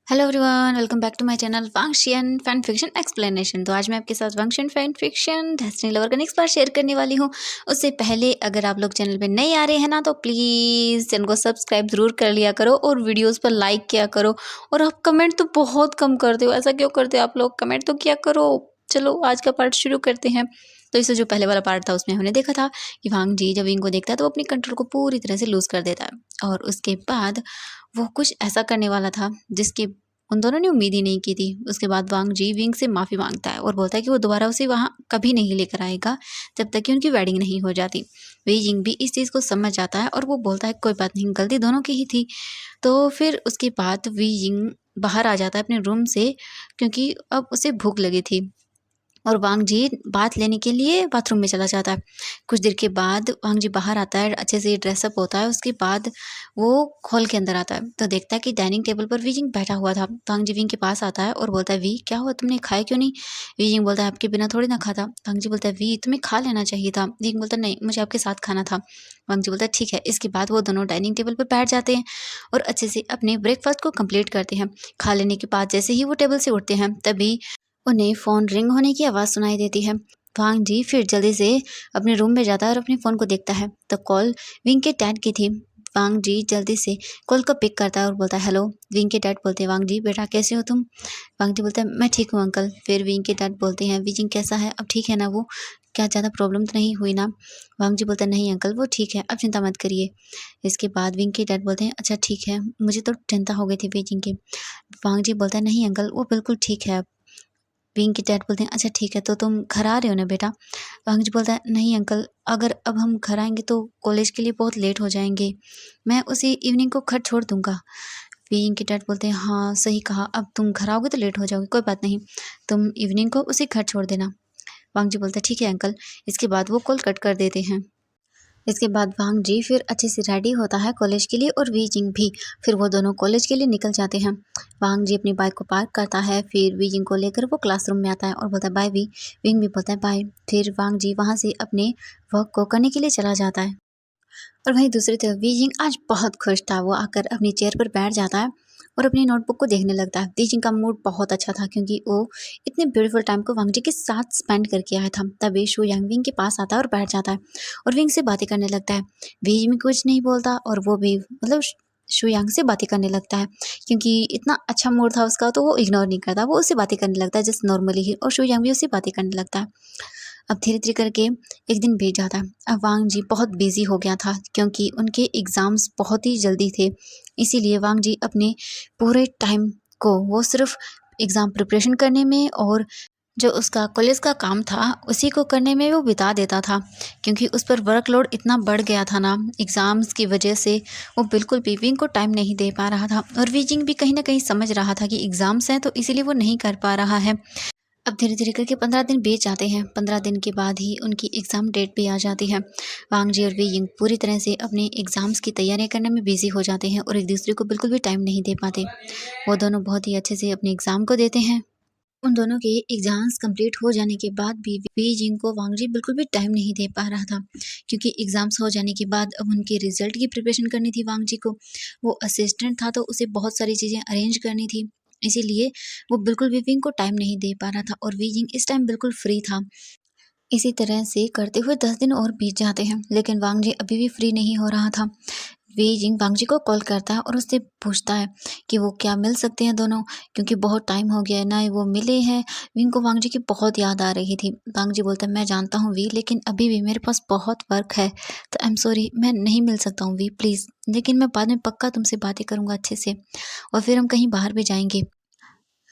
Hello everyone, welcome back to my channel Wangxian fan fiction explanation. तो आज मैं आपके साथ Wangxian fan fiction destiny lover का नेक्स्ट पार्ट शेयर करने वाली हूँ। उससे पहले अगर आप लोग चैनल पे नए आ रहे हैं ना, तो प्लीज़ चैनल को सब्सक्राइब ज़रूर कर लिया करो और वीडियोस पर लाइक किया करो। और आप कमेंट तो बहुत कम करते हो, ऐसा क्यों करते हो आप लोग? कमेंट तो किया करो। चलो आज का पार्ट शुरू करते हैं। तो इससे जो पहले वाला पार्ट था उसमें हमने देखा था कि वांग जी जब विंग को देखता है तो वो अपनी कंट्रोल को पूरी तरह से लूज़ कर देता है, और उसके बाद वो कुछ ऐसा करने वाला था जिसकी उन दोनों ने उम्मीद ही नहीं की थी। उसके बाद वांग जी विंग से माफ़ी मांगता है और बोलता है कि वो दोबारा उसे वहाँ कभी नहीं लेकर आएगा जब तक कि उनकी वेडिंग नहीं हो जाती। वी जिंग भी इस चीज़ को समझ जाता है और वो बोलता है कोई बात नहीं, गलती दोनों की ही थी। तो फिर उसके बाद वी जिंग बाहर आ जाता है अपने रूम से, क्योंकि अब उसे भूख लगी थी। और वांग जी बाथ लेने के लिए बाथरूम में चला जाता है। कुछ देर के बाद वांग जी बाहर आता है, अच्छे से ड्रेसअप होता है। उसके बाद वो हॉल के अंदर आता है तो देखता है कि डाइनिंग टेबल पर वी जिंग बैठा हुआ था। वांग जी विंग के पास आता है और बोलता है वी क्या हुआ, तुमने खाया क्यों नहीं? वी जिंग बोलता है आपके बिना थोड़ी ना खाता। वांग जी बोलता है वी तुम्हें खा लेना चाहिए था। वी जिंग बोलता है नहीं, मुझे आपके साथ खाना था। वांग जी बोलता है ठीक है। इसके बाद वो दोनों डाइनिंग टेबल पर बैठ जाते हैं और अच्छे से अपने ब्रेकफास्ट को कंप्लीट करते हैं। खा लेने के बाद जैसे ही वो टेबल से उठते हैं तभी उन्हें फ़ोन रिंग होने की आवाज़ सुनाई देती है। वांग जी फिर जल्दी से अपने रूम में जाता है और अपने फ़ोन को देखता है तो कॉल विंग के डैड की थी। वांग जी जल्दी से कॉल को पिक करता है और बोलता है हेलो। विंग के डैड बोलते हैं वांग जी बेटा कैसे हो तुम? वांग जी बोलता है मैं ठीक हूँ अंकल। फिर विंग के डैड बोलते हैं विजिंग कैसा है, अब ठीक है ना वो? क्या ज़्यादा प्रॉब्लम तो नहीं हुई ना? वांग जी बोलता है नहीं अंकल वो ठीक है, अब चिंता मत करिए। इसके बाद विंग के डैड बोलते हैं अच्छा ठीक है, मुझे तो चिंता हो गई थी विजिंग की। वांग जी बोलता है नहीं अंकल वो बिल्कुल ठीक है। विंग के डैड बोलते हैं अच्छा ठीक है, तो तुम घर आ रहे हो ना बेटा? वांग जी बोलता है नहीं अंकल, अगर अब हम घर आएंगे तो कॉलेज के लिए बहुत लेट हो जाएंगे, मैं उसी इवनिंग को घर छोड़ दूंगा। विंग के डैड बोलते हैं हाँ सही कहा, अब तुम घर आओगे तो लेट हो जाओगे, कोई बात नहीं, तुम इवनिंग को उसी घर छोड़ देना। वांग जी बोलता है ठीक है अंकल। इसके बाद वो कॉल कट कर देते हैं। इसके बाद वांग जी फिर अच्छे से रेडी होता है कॉलेज के लिए और वी जिंग भी। फिर वो दोनों कॉलेज के लिए निकल जाते हैं। वांग जी अपनी बाइक को पार्क करता है, फिर वी जिंग को लेकर वो क्लासरूम में आता है और बोलता है बाय वी। विंग भी बोलता है बाय। फिर वांग जी वहाँ से अपने वर्क को करने के लिए चला जाता है। और वहीं दूसरी तरफ बीजिंग आज बहुत खुश था। वो आकर अपनी चेयर पर बैठ जाता है और अपनी नोटबुक को देखने लगता है। बीजिंग का मूड बहुत अच्छा था क्योंकि वो इतने ब्यूटीफुल टाइम को वांग जी के साथ स्पेंड करके आया था। तभी शू यांग विंग के पास आता है और बैठ जाता है और विंग से बातें करने लगता है। बीजिंग कुछ नहीं बोलता और वो भी मतलब शू यांग से बातें करने लगता है, क्योंकि इतना अच्छा मूड था उसका तो वो इग्नोर नहीं करता, वो उससे बातें करने लगता है जस्ट नॉर्मली ही, और शू यांग भी उससे बातें करने लगता है। अब धीरे-धीरे करके एक दिन बीत जाता है। अब वांग जी बहुत बिज़ी हो गया था क्योंकि उनके एग्ज़ाम्स बहुत ही जल्दी थे। इसीलिए वांग जी अपने पूरे टाइम को वो सिर्फ़ एग्ज़ाम प्रिपरेशन करने में और जो उसका कॉलेज का काम था उसी को करने में वो बिता देता था, क्योंकि उस पर वर्कलोड इतना बढ़ गया था ना एग्ज़ाम्स की वजह से। वो बिल्कुल भी विंग को टाइम नहीं दे पा रहा था और विजिंग भी कहीं न कहीं समझ रहा था कि एग्ज़ाम्स हैं तो इसीलिए वो नहीं कर पा रहा है। अब धीरे-धीरे करके 15 दिन बीत जाते हैं। 15 दिन के बाद ही उनकी एग्ज़ाम डेट भी आ जाती है। वांग जी और वी यिंग पूरी तरह से अपने एग्ज़ाम्स की तैयारियाँ करने में बिज़ी हो जाते हैं और एक-दूसरे को बिल्कुल भी टाइम नहीं दे पाते। वो दोनों बहुत ही अच्छे से अपने एग्ज़ाम को देते हैं। उन दोनों के एग्ज़ाम्स कंप्लीट हो जाने के बाद भी वी जिंग को वांग जी बिल्कुल भी टाइम नहीं दे पा रहा था, क्योंकि एग्ज़ाम्स हो जाने के बाद अब उनके रिज़ल्ट की प्रिपरेशन करनी थी वांग जी को। वो असिस्टेंट था तो उसे बहुत सारी चीज़ें अरेंज करनी थी। इसीलिए वो बिल्कुल भी विंग को टाइम नहीं दे पा रहा था और वी जिंग इस टाइम बिल्कुल फ्री था। इसी तरह से करते हुए 10 दिन और बीत जाते हैं, लेकिन वांग जी अभी भी फ्री नहीं हो रहा था। वी जिंग वांग जी को कॉल करता है और उससे पूछता है कि वो क्या मिल सकते हैं दोनों, क्योंकि बहुत टाइम हो गया है ना वो मिले हैं। विंग को वांग जी की बहुत याद आ रही थी। वांग जी बोलता है मैं जानता हूँ वी, लेकिन अभी भी मेरे पास बहुत वर्क है, तो आई एम सॉरी मैं नहीं मिल सकता हूँ वी प्लीज़, लेकिन मैं बाद में पक्का तुमसे बातें करूँगा अच्छे से और फिर हम कहीं बाहर भी जाएंगे।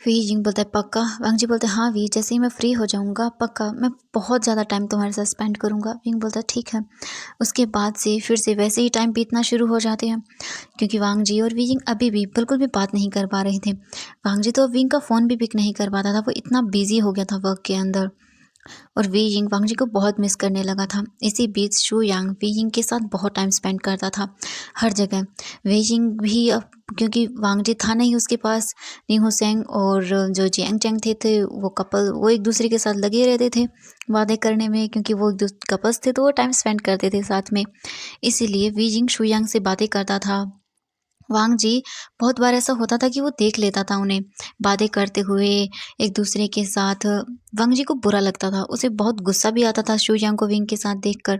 वी जिंग बोलता है पक्का? वांग जी बोलते हैं हाँ वी, जैसे ही मैं फ्री हो जाऊँगा पक्का मैं बहुत ज़्यादा टाइम तुम्हारे साथ स्पेंड करूँगा। विंग बोलता है ठीक है। उसके बाद से फिर से वैसे ही टाइम बीतना शुरू हो जाते हैं, क्योंकि वांग जी और वी जिंग अभी भी बिल्कुल भी बात नहीं कर पा रहे थे। वांग जी तो विंग का फ़ोन भी पिक नहीं कर पाता था, वो इतना बिजी हो गया था वर्क के अंदर। और वी यिंग वांग जी को बहुत मिस करने लगा था। इसी बीच शू यांग वी यिंग के साथ बहुत टाइम स्पेंड करता था हर जगह। वी यिंग भी अब क्योंकि वांग जी था नहीं उसके पास, नी हुसैंग और जो जियांग चैंग थे वो कपल वो एक दूसरे के साथ लगे रहते थे बातें करने में, क्योंकि वो कपल्स थे तो वो टाइम स्पेंड करते थे साथ में। इसीलिए वी यिंग शू यांग से बातें करता था वांग जी बहुत बार ऐसा होता था कि वो देख लेता था उन्हें बातें करते हुए एक दूसरे के साथ। वांग जी को बुरा लगता था, उसे बहुत गुस्सा भी आता था शू यांग को विंग के साथ देखकर।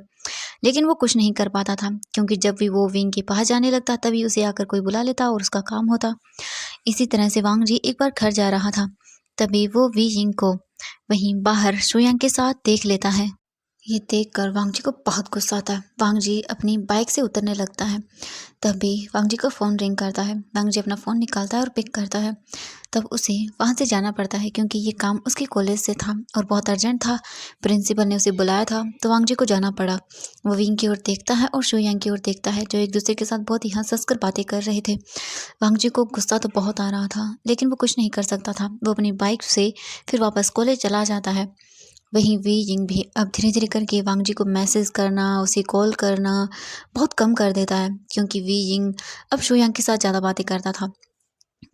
लेकिन वो कुछ नहीं कर पाता था, क्योंकि जब भी वो विंग के पास जाने लगता तभी उसे आकर कोई बुला लेता और उसका काम होता। इसी तरह से वांग जी एक बार घर जा रहा था, तभी वो वी यिंग को वहीं बाहर शू यांग के साथ देख लेता है। ये देखकर वांग जी को बहुत गुस्सा आता है। वांग जी अपनी बाइक से उतरने लगता है, तभी वांग जी का फ़ोन रिंग करता है। वांग जी अपना फ़ोन निकालता है और पिक करता है। तब उसे वहाँ से जाना पड़ता है, क्योंकि ये काम उसके कॉलेज से था और बहुत अर्जेंट था। प्रिंसिपल ने उसे बुलाया था, तो वांग जी को जाना पड़ा। वो विंग की ओर देखता है और शू यांग की ओर देखता है, जो एक दूसरे के साथ बहुत ही हंस-हंस कर बातें कर रहे थे। वांग जी को गुस्सा तो बहुत आ रहा था, लेकिन वो कुछ नहीं कर सकता था। वो अपनी बाइक से फिर वापस कॉलेज चला जाता है। वहीं वी यिंग भी अब धीरे-धीरे करके वांग जी को मैसेज करना, उसे कॉल करना बहुत कम कर देता है, क्योंकि वी यिंग अब शू यांग के साथ ज़्यादा बातें करता था।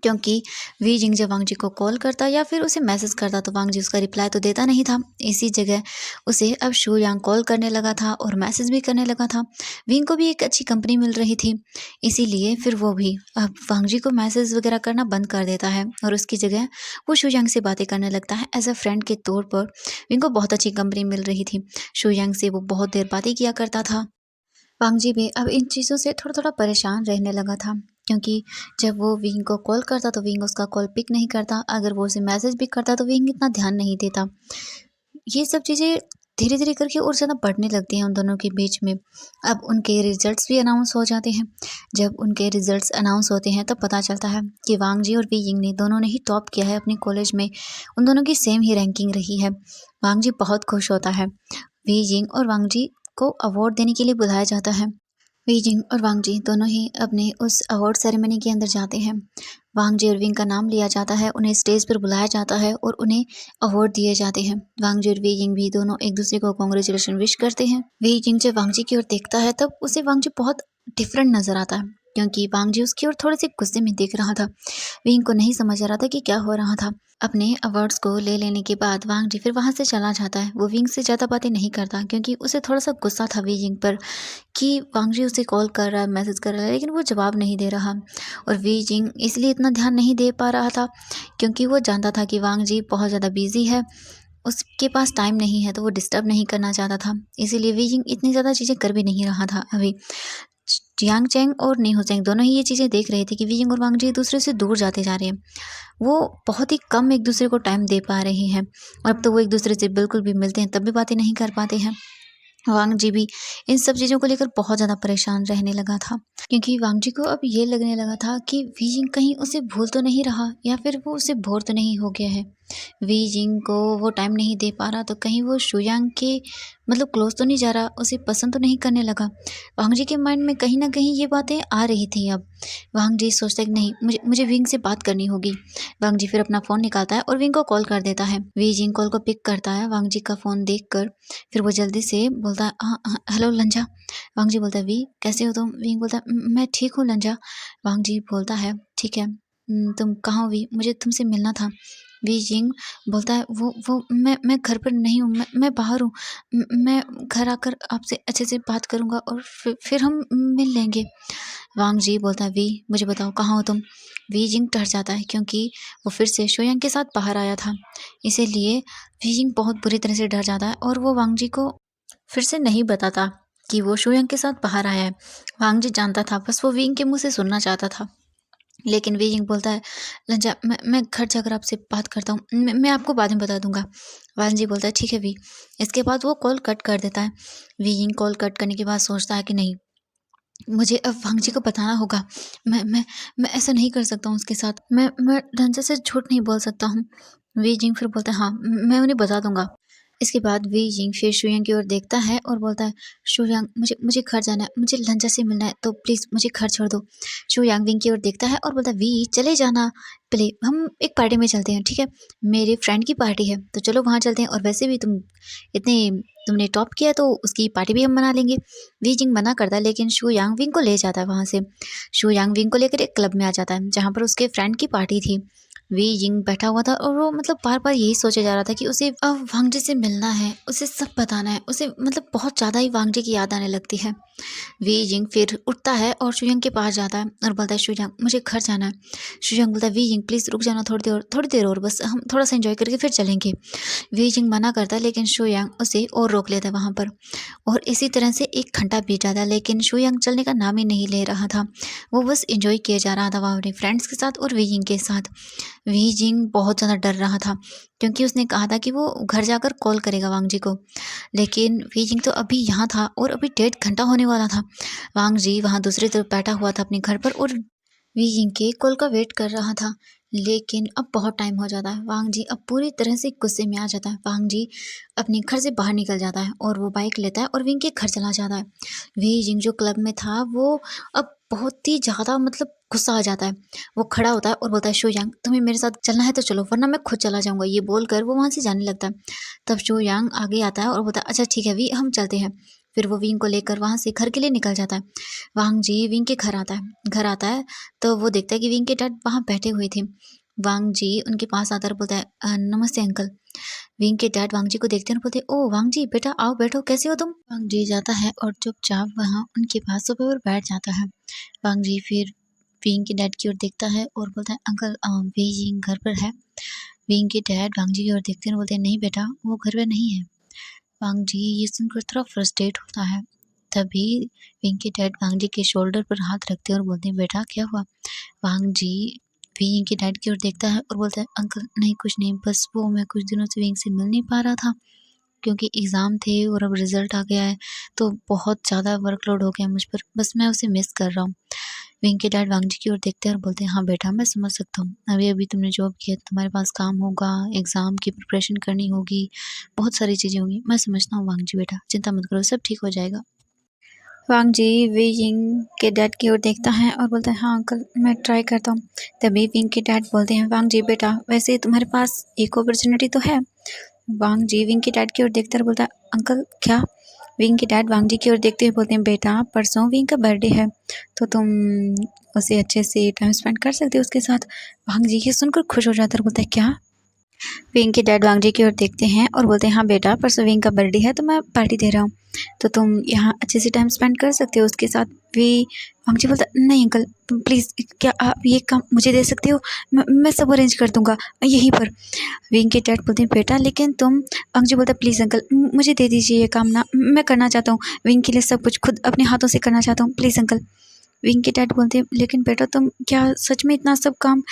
क्योंकि वी जिंग जब वांग जी को कॉल करता या फिर उसे मैसेज करता तो वांग जी उसका रिप्लाई तो देता नहीं था। इसी जगह उसे अब शू यांग कॉल करने लगा था और मैसेज भी करने लगा था। विंग को भी एक अच्छी कंपनी मिल रही थी, इसीलिए फिर वो भी अब वांग जी को मैसेज वगैरह करना बंद कर देता है और उसकी जगह वो शू यांग से बातें करने लगता है एज अ फ्रेंड के तौर पर। विंग को बहुत अच्छी कंपनी मिल रही थी, शू यांग से वो बहुत देर बातें किया करता था। वांग जी भी अब इन चीज़ों से थोड़ा-थोड़ा परेशान रहने लगा था, क्योंकि जब वो विंग को कॉल करता तो विंग उसका कॉल पिक नहीं करता, अगर वो उसे मैसेज भी करता तो विंग इतना ध्यान नहीं देता। ये सब चीज़ें धीरे-धीरे करके और ज़्यादा बढ़ने लगती हैं उन दोनों के बीच में। अब उनके रिज़ल्ट्स भी अनाउंस हो जाते हैं। जब उनके रिज़ल्ट्स अनाउंस होते हैं तब पता चलता है कि वांग जी और वी यिंग ने दोनों ने ही टॉप किया है अपने कॉलेज में। उन दोनों की सेम ही रैंकिंग रही है। वांग जी बहुत खुश होता है। वी यिंग और वांग जी को अवार्ड देने के लिए बुलाया जाता है। वी जिंग और वांग जी दोनों ही अपने उस अवार्ड सेरेमनी के अंदर जाते हैं। वांग जी और विंग का नाम लिया जाता है, उन्हें स्टेज पर बुलाया जाता है और उन्हें अवार्ड दिए जाते हैं। वांग जी और वी जिंग भी दोनों एक दूसरे को कांग्रेचुलेशन विश करते हैं। वी जिंग जब वांग जी की ओर देखता है तब उसे वांग जी बहुत डिफरेंट नजर आता है, क्योंकि वांग जी उसकी ओर थोड़े से गुस्से में देख रहा था। विंग को नहीं समझ आ रहा था कि क्या हो रहा था। अपने अवार्ड्स को ले लेने के बाद वांग जी फिर वहां से चला जाता है। वो विंग से ज़्यादा बातें नहीं करता, क्योंकि उसे थोड़ा सा गुस्सा था वी जिंग पर कि वांग जी उसे कॉल कर रहा है, मैसेज कर रहा है, लेकिन वो जवाब नहीं दे रहा। और वी जिंग इसलिए इतना ध्यान नहीं दे पा रहा था, क्योंकि वो जानता था कि वांग जी बहुत ज़्यादा बिजी है, उसके पास टाइम नहीं है, तो वो डिस्टर्ब नहीं करना चाहता था। इसीलिए वी जिंग इतनी ज़्यादा चीज़ें कर भी नहीं रहा था अभी। जियांग चैंग और नेहो चैंग दोनों ही ये चीज़ें देख रहे थे कि वी जिंग और वांग जी एक दूसरे से दूर जाते जा रहे हैं। वो बहुत ही कम एक दूसरे को टाइम दे पा रहे हैं, और अब तो वो एक दूसरे से बिल्कुल भी मिलते हैं तब भी बातें नहीं कर पाते हैं। वांग जी भी इन सब चीज़ों को लेकर बहुत ज़्यादा परेशान रहने लगा था, क्योंकि वांग जी को अब ये लगने लगा था कि वी जिंग कहीं उसे भूल तो नहीं रहा, या फिर वो उसे बोर तो नहीं हो गया है। वी जिंग को वो टाइम नहीं दे पा रहा, तो कहीं वो शुयांग के मतलब क्लोज तो नहीं जा रहा, उसे पसंद तो नहीं करने लगा। वांग जी के माइंड में कहीं ना कहीं ये बातें आ रही थी। अब वांग जी सोचता है कि नहीं, मुझे मुझे विंग से बात करनी होगी। वांग जी फिर अपना फ़ोन निकालता है और विंग को कॉल कर देता है। वी जिंग कॉल को पिक करता है वांग जी का फ़ोन देखकर। फिर वो जल्दी से बोलता है, हाँ हाँ, हेलो लंजा। वांग जी बोलता है, वी कैसे हो तुम? विंग बोलता है, मैं ठीक हूँ लंजा। वांग जी बोलता है, ठीक है, तुम कहाँ हो वी? मुझे तुमसे मिलना था। वी जिंग बोलता है, वो मैं घर पर नहीं हूँ, मैं बाहर हूँ। मैं घर आकर आपसे अच्छे से बात करूँगा और फिर हम मिल लेंगे। वांग जी बोलता है, वी मुझे बताओ कहाँ हो तुम? वी जिंग डर जाता है, क्योंकि वो फिर से शोयंग के साथ बाहर आया था। इसीलिए वी जिंग बहुत बुरी तरह से डर जाता है और वो वांग जी को फिर से नहीं बताता कि वो शोयंग के साथ बाहर आया है। वांग जी जानता था, बस वो विंग के मुँह से सुनना चाहता था। लेकिन वी जिंग बोलता है, लंजा मैं घर जाकर आपसे बात करता हूँ, मैं आपको बाद में बता दूंगा। वांग जी बोलता है, ठीक है वी। इसके बाद वो कॉल कट कर देता है। वी जिंग कॉल कट करने के बाद सोचता है कि नहीं, मुझे अब वांग जी को बताना होगा। मैं ऐसा नहीं कर सकता हूँ उसके साथ। मैं लंजा से झूठ नहीं बोल सकता हूँ। वी जिंग फिर बोलता है, हाँ मैं उन्हें बता दूंगा। इसके बाद वी जिंग फिर शुयांग की ओर देखता है और बोलता है, शुयांग मुझे मुझे घर जाना है, मुझे लंजा से मिलना है, तो प्लीज़ मुझे घर छोड़ दो। शुयांग विंग की ओर देखता है और बोलता है, वी चले जाना, पहले हम एक पार्टी में चलते हैं, ठीक है? मेरे फ्रेंड की पार्टी है, तो चलो वहाँ चलते हैं, और वैसे भी इतने तुमने टॉप किया तो उसकी पार्टी भी हम मना लेंगे। वी जिंग मना करता है, लेकिन शुयांग विंग को ले जाता है वहाँ से। शुयांग विंग को लेकर एक क्लब में आ जाता है, जहाँ पर उसके फ्रेंड की पार्टी थी। वी जिंग बैठा हुआ था और वो मतलब बार-बार यही सोचे जा रहा था कि उसे अब वांग जी से मिलना है, उसे सब बताना है। उसे मतलब बहुत ज़्यादा ही वांग जी की याद आने लगती है। वी जिंग फिर उठता है और शुयंग के पास जाता है और बोलता है, शुयंग मुझे घर जाना है। शुयंग बोलता है, वी जिंग प्लीज़ रुक जाना थोड़ी देर और, बस हम थोड़ा-सा एन्जॉय करके फिर चलेंगे। वी जिंग मना करता है लेकिन शुयंग उसे और रोक लेता है वहाँ पर। और इसी तरह से 1 घंटा बीत जाता है लेकिन शुयंग चलने का नाम ही नहीं ले रहा था। वो बस एन्जॉय किए जा रहा था वहाँ अपने फ्रेंड्स के साथ और वी जिंग के साथ। वी जिंग बहुत ज़्यादा डर रहा था क्योंकि उसने कहा था कि वो घर जाकर कॉल करेगा वांग जी को। लेकिन वी जिंग तो अभी यहाँ था और अभी 1.5 घंटा होने वाला था। वांग जी वहाँ दूसरी तरफ बैठा हुआ था अपने घर पर और वी जिंग के कॉल का वेट कर रहा था। लेकिन अब बहुत टाइम हो जाता है। वांग जी अब पूरी तरह से गुस्से में आ जाता है। वांग जी अपने घर से बाहर निकल जाता है और वो बाइक लेता है और विंग के घर चला जाता है। वी जिंग जो क्लब में था वो अब बहुत ही ज़्यादा मतलब गुस्सा आ जाता है। वो खड़ा होता है और बोलता है, शुयांग तुम्हें मेरे साथ चलना है तो चलो वरना मैं खुद चला जाऊंगा। ये बोलकर वो वहाँ से जाने लगता है। तब शुयांग आगे आता है और बोलता है, अच्छा ठीक है वी, हम चलते हैं। फिर वो विंग को लेकर वहाँ से घर के लिए निकल जाता है। वांग जी विंग के घर आता है तो वो देखता है कि विंग के डैड वहाँ बैठे हुए थे। वांग जी उनके पास आता है और बोलता है, नमस्ते अंकल। विंग के डैड वांग जी को देखते हैं और बोलते हैं, ओ वांग जी बेटा आओ बैठो, कैसे हो तुम। वांग जी जाता है और चुपचाप वहाँ उनके पास सोफे पर बैठ जाता है। वांग जी फिर विंग के डैड की ओर देखता है और बोलता है, अंकल विंग घर पर है। विंग के डैड वांग जी की ओर देखते हैं और बोलते हैं, नहीं बेटा वो घर पर नहीं है। वांग जी ये सुनकर थोड़ा फ्रस्ट्रेट होता है। तभी विंग के डैड वांग जी के शोल्डर पर हाथ रखते हैं और बोलते हैं, बेटा क्या हुआ। वांग जी विंग के डैड की ओर देखता है और बोलता है, अंकल नहीं कुछ नहीं, बस वो मैं कुछ दिनों से विंग से मिल नहीं पा रहा था क्योंकि एग्ज़ाम थे और अब रिज़ल्ट आ गया है तो बहुत ज़्यादा वर्कलोड हो गया मुझ पर, बस मैं उसे मिस कर रहा हूँ। विंग के डैड वांग जी की ओर देखते हैं और बोलते हैं, हाँ बेटा मैं समझ सकता हूँ, अभी-अभी तुमने जॉब किया, तुम्हारे पास काम होगा, एग्ज़ाम की प्रिपरेशन करनी होगी, बहुत सारी चीज़ें होंगी। मैं समझता हूँ वांग जी बेटा, चिंता मत करो, सब ठीक हो जाएगा। वांग जी विंग के डैड की ओर देखता है और बोलता है, हाँ अंकल मैं ट्राई करता हूँ। तभी विंग के डैड बोलते हैं, वांग जी बेटा वैसे तुम्हारे पास एक अपॉर्चुनिटी तो है। वांग जी विंग के डैड की ओर देखता है और बोलता है, अंकल क्या। विंग के डैड वांग जी की ओर देखते हुए बोलते हैं, बेटा परसों विंग का बर्थडे है तो तुम उसे अच्छे से टाइम स्पेंड कर सकते हो उसके साथ। वांग जी ये सुनकर खुश हो जाता है और बोलता है, क्या। विंग के डैड वांग जी की ओर देखते हैं और बोलते हैं, हाँ बेटा परसों विंग का बर्थडे है तो मैं पार्टी दे रहा हूँ तो तुम यहाँ अच्छे से टाइम स्पेंड कर सकते हो उसके साथ। वी वांग जी बोलता, नहीं अंकल तुम प्लीज़, क्या आप ये काम मुझे दे सकते हो, मैं सब अरेंज कर दूंगा यहीं पर। विंग के डैड बोलते हैं, बेटा लेकिन तुम। वांग जी बोलता, प्लीज़ अंकल मुझे दे दीजिए ये काम ना, मैं करना चाहता हूँ विंग के लिए सब कुछ खुद अपने हाथों से करना चाहता हूँ, प्लीज़ अंकल। विंग के डैड बोलते हैं, लेकिन बेटा तुम क्या सच में इतना सब काम।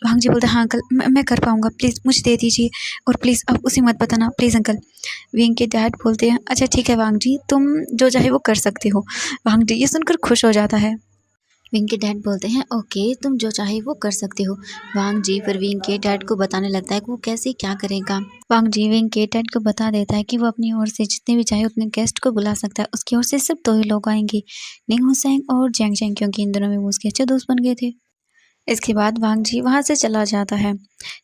वांग जी बोलते हैं, हाँ अंकल मैं कर पाऊँगा, प्लीज़ मुझे दे दीजिए और प्लीज़ आप उसे मत बताना प्लीज़ अंकल। विंग के डैड बोलते हैं, अच्छा ठीक है वांग जी तुम जो चाहे वो कर सकते हो। वांग जी ये सुनकर खुश हो जाता है। विंग के डैड बोलते हैं, ओके तुम जो चाहे वो कर सकते हो। वांग जी फिर विंग के डैड को बताने लगता है कि वो कैसे क्या करेगा। वांग जी विंग के डैड को बता देता है कि वो अपनी ओर से जितने भी चाहे उतने गेस्ट को बुला सकता है, उसकी ओर से सिर्फ 2 ही लोग आएंगे, निंग हुसैन और जैंग जैंग, क्योंकि इन दोनों में वो उसके अच्छे दोस्त बन गए थे। इसके बाद वांग जी वहाँ से चला जाता है।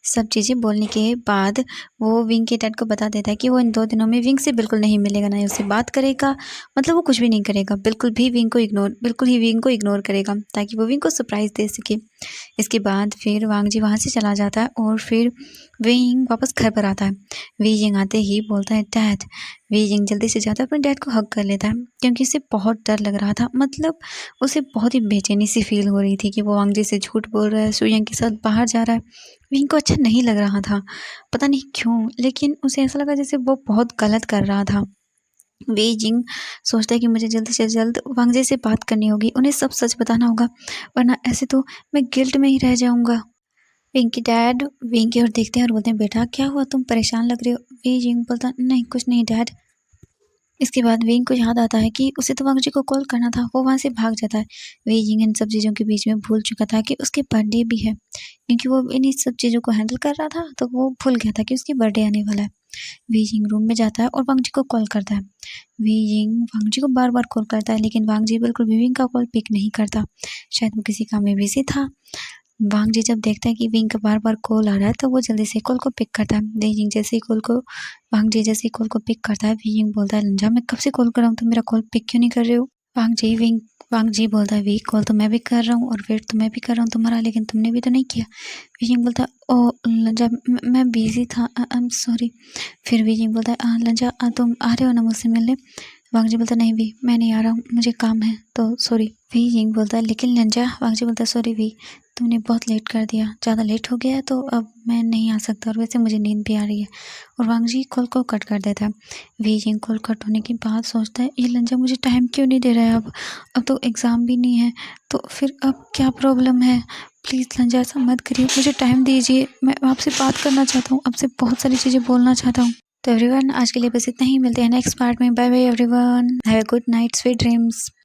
सब चीज़ें बोलने के बाद वो विंग के डैड को बता देता है कि वो इन 2 दिनों में विंग से बिल्कुल नहीं मिलेगा, ना ही उससे बात करेगा, मतलब वो कुछ भी नहीं करेगा, बिल्कुल ही विंग को इग्नोर करेगा ताकि वो विंग को सरप्राइज़ दे सके। इसके बाद फिर वांग जी वहाँ से चला जाता है और फिर विंग वापस घर पर आता है। विंग आते ही बोलता है, डैड। विंग जल्दी से जाता है अपने डैड को हग कर लेता है क्योंकि उसे बहुत डर लग रहा था, मतलब उसे बहुत ही बेचैनी सी फील हो रही थी कि वो वांग जी से झूठ बोल रहा है, सुयंग के साथ बाहर जा रहा है। विंग को अच्छा नहीं लग रहा था, पता नहीं क्यों, लेकिन उसे ऐसा लगा जैसे वो बहुत गलत कर रहा था। जिंग सोचता है कि मुझे जल्द से जल्द वांग जी से बात करनी होगी, उन्हें सब सच बताना होगा, वरना ऐसे तो मैं गिल्ट में ही रह जाऊंगा। विंग के डैड विंग की ओर देखते हैं और बोलते हैं, बेटा क्या हुआ, तुम परेशान लग रहे हो। वी जिंग बोलता, नहीं कुछ नहीं डैड। इसके बाद विंग को याद आता है कि उसे तो वांग जी को कॉल करना था, वो वहाँ से भाग जाता है। वी जिंग इन सब चीज़ों के बीच में भूल चुका था कि उसके बर्थडे भी है, क्योंकि वो इन्हीं सब चीज़ों को हैंडल कर रहा था तो वो भूल गया था कि उसकी बर्थडे आने वाला है। वी जिंग रूम में जाता है और वांग जी को कॉल करता है। वी जिंग वांग जी को बार बार कॉल करता है लेकिन वांग जी बिल्कुल भी विंग का कॉल पिक नहीं करता, शायद वो किसी काम में बिजी था। वांग जी जब देखता है कि विंग का बार बार कॉल आ रहा है तो वो जल्दी से कॉल को पिक करता है। वी जिंग जैसे ही कॉल को वांग जी जैसे ही कॉल को पिक करता है, वी जिंग बोलता है, लंजा मैं कब से कॉल कर रहा हूँ, तुम मेरा कॉल पिक क्यों नहीं कर रहे हो। वांग जी विंग वांग जी बोलता है वी कॉल तो मैं भी कर रहा हूँ और वेट तो मैं भी कर रहा हूँ तुम्हारा, लेकिन तुमने भी तो नहीं किया। वीजिंग बोलता है ओ लंजा मैं बिजी था, आई एम सॉरी। फिर वीजिंग बोलता है लंजा तुम आ रहे हो ना मुझसे मिलने। वांग जी बोलता है नहीं वी मैं नहीं आ रहा हूँ, मुझे काम है तो सॉरी। वीजिंग बोलता है लेकिन लंजा। वांग जी बोलता है सॉरी वी, तुमने बहुत लेट कर दिया, ज़्यादा लेट हो गया है तो अब मैं नहीं आ सकता, और वैसे मुझे नींद भी आ रही है। और वांग जी कॉल को कट कर देता है। वीजिंग कॉल कट होने के बाद सोचता है ये लंजा मुझे टाइम क्यों नहीं दे रहा है, अब तो एग्ज़ाम भी नहीं है, तो फिर अब क्या प्रॉब्लम है। प्लीज़ लंजा ऐसा मत करिए, मुझे टाइम दीजिए, मैं आपसे बात करना चाहता हूँ, आपसे बहुत सारी चीज़ें बोलना चाहता हूँ। तो एवरीवन आज के लिए बस इतना ही, मिलते हैं नेक्स्ट पार्ट में। Bye bye everyone, have a good night, sweet dreams.